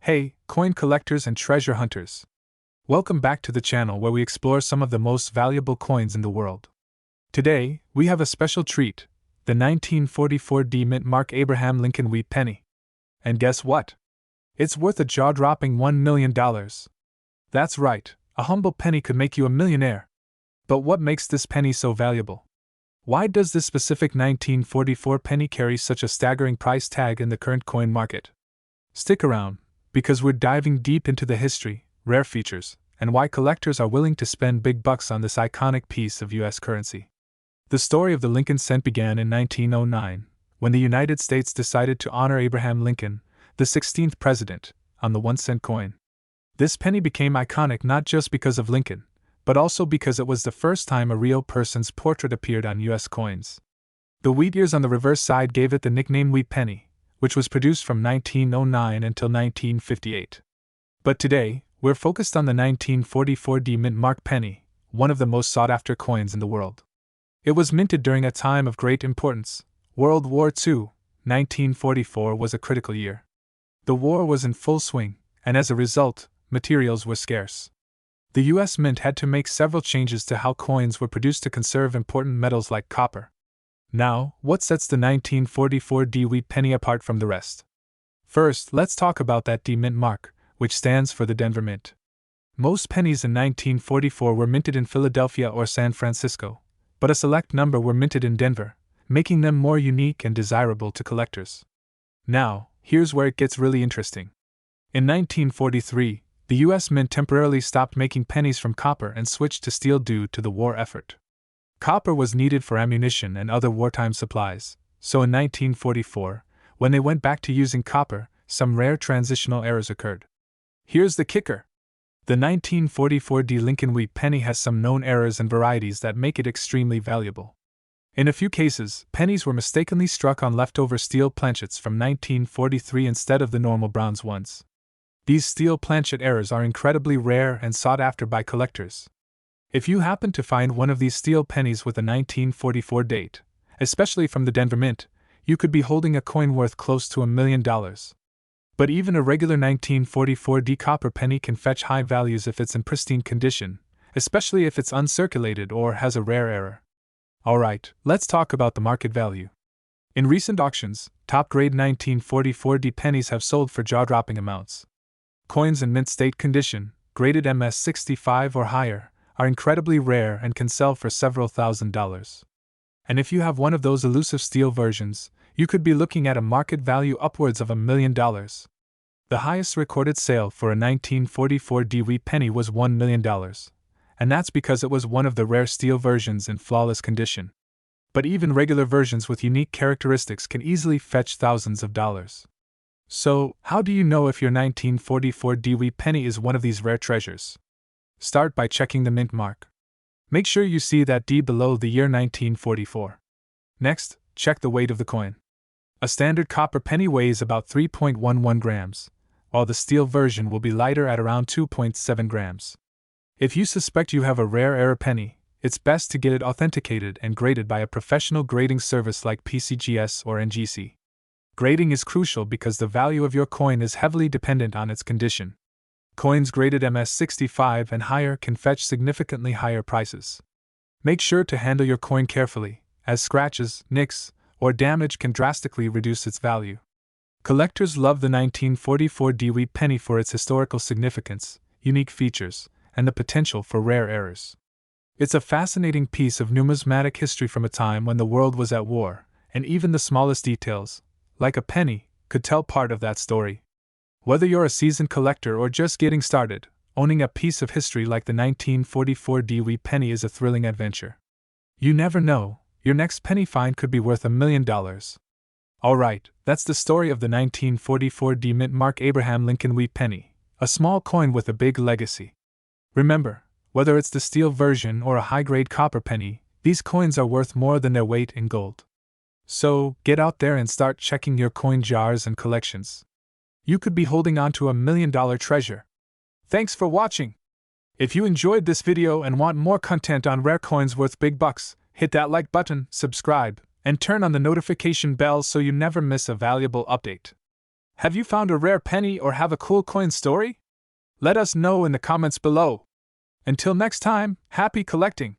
Hey, coin collectors and treasure hunters. Welcome back to the channel where we explore some of the most valuable coins in the world. Today, we have a special treat, the 1944 D Mint Mark Abraham Lincoln Wheat Penny. And guess what? It's worth a jaw-dropping $1 million. That's right, a humble penny could make you a millionaire. But what makes this penny so valuable? Why does this specific 1944 penny carry such a staggering price tag in the current coin market? Stick around, because we're diving deep into the history, rare features, and why collectors are willing to spend big bucks on this iconic piece of U.S. currency. The story of the Lincoln cent began in 1909, when the United States decided to honor Abraham Lincoln, the 16th president, on the 1-cent coin. This penny became iconic not just because of Lincoln, but also because it was the first time a real person's portrait appeared on U.S. coins. The wheat ears on the reverse side gave it the nickname Wheat Penny, which was produced from 1909 until 1958. But today, we're focused on the 1944 D Mint Mark penny, one of the most sought-after coins in the world. It was minted during a time of great importance, World War II. 1944 was a critical year. The war was in full swing, and as a result, materials were scarce. The U.S. Mint had to make several changes to how coins were produced to conserve important metals like copper. Now, what sets the 1944 D Wheat Penny apart from the rest? First, let's talk about that D Mint mark, which stands for the Denver Mint. Most pennies in 1944 were minted in Philadelphia or San Francisco, but a select number were minted in Denver, making them more unique and desirable to collectors. Now, here's where it gets really interesting. In 1943, the U.S. Mint temporarily stopped making pennies from copper and switched to steel due to the war effort. Copper was needed for ammunition and other wartime supplies, so in 1944, when they went back to using copper, some rare transitional errors occurred. Here's the kicker. The 1944 D Lincoln Wheat Penny has some known errors and varieties that make it extremely valuable. In a few cases, pennies were mistakenly struck on leftover steel planchets from 1943 instead of the normal bronze ones. These steel planchet errors are incredibly rare and sought after by collectors. If you happen to find one of these steel pennies with a 1944 date, especially from the Denver Mint, you could be holding a coin worth close to $1 million. But even a regular 1944 D copper penny can fetch high values if it's in pristine condition, especially if it's uncirculated or has a rare error. Alright, let's talk about the market value. In recent auctions, top-grade 1944 D pennies have sold for jaw-dropping amounts. Coins in mint state condition, graded MS65 or higher, are incredibly rare and can sell for several $1,000s. And if you have one of those elusive steel versions, you could be looking at a market value upwards of $1 million. The highest recorded sale for a 1944 D Wheat penny was $1 million, and that's because it was one of the rare steel versions in flawless condition. But even regular versions with unique characteristics can easily fetch thousands of dollars. So, how do you know if your 1944 D Wheat penny is one of these rare treasures? Start by checking the mint mark. Make sure you see that D below the year 1944. Next, check the weight of the coin. A standard copper penny weighs about 3.11 grams, while the steel version will be lighter at around 2.7 grams. If you suspect you have a rare error penny, it's best to get it authenticated and graded by a professional grading service like PCGS or NGC. Grading is crucial because the value of your coin is heavily dependent on its condition. Coins graded MS65 and higher can fetch significantly higher prices. Make sure to handle your coin carefully, as scratches, nicks, or damage can drastically reduce its value. Collectors love the 1944 D Wheat penny for its historical significance, unique features, and the potential for rare errors. It's a fascinating piece of numismatic history from a time when the world was at war, and even the smallest details, like a penny, could tell part of that story. Whether you're a seasoned collector or just getting started, owning a piece of history like the 1944 D Wheat penny is a thrilling adventure. You never know, your next penny find could be worth $1 million. Alright, that's the story of the 1944 D Mint Mark Abraham Lincoln Wheat Penny, a small coin with a big legacy. Remember, whether it's the steel version or a high-grade copper penny, these coins are worth more than their weight in gold. So, get out there and start checking your coin jars and collections. You could be holding on to $1 million treasure. Thanks for watching! If you enjoyed this video and want more content on rare coins worth big bucks, hit that like button, subscribe, and turn on the notification bell so you never miss a valuable update. Have you found a rare penny or have a cool coin story? Let us know in the comments below. Until next time, happy collecting!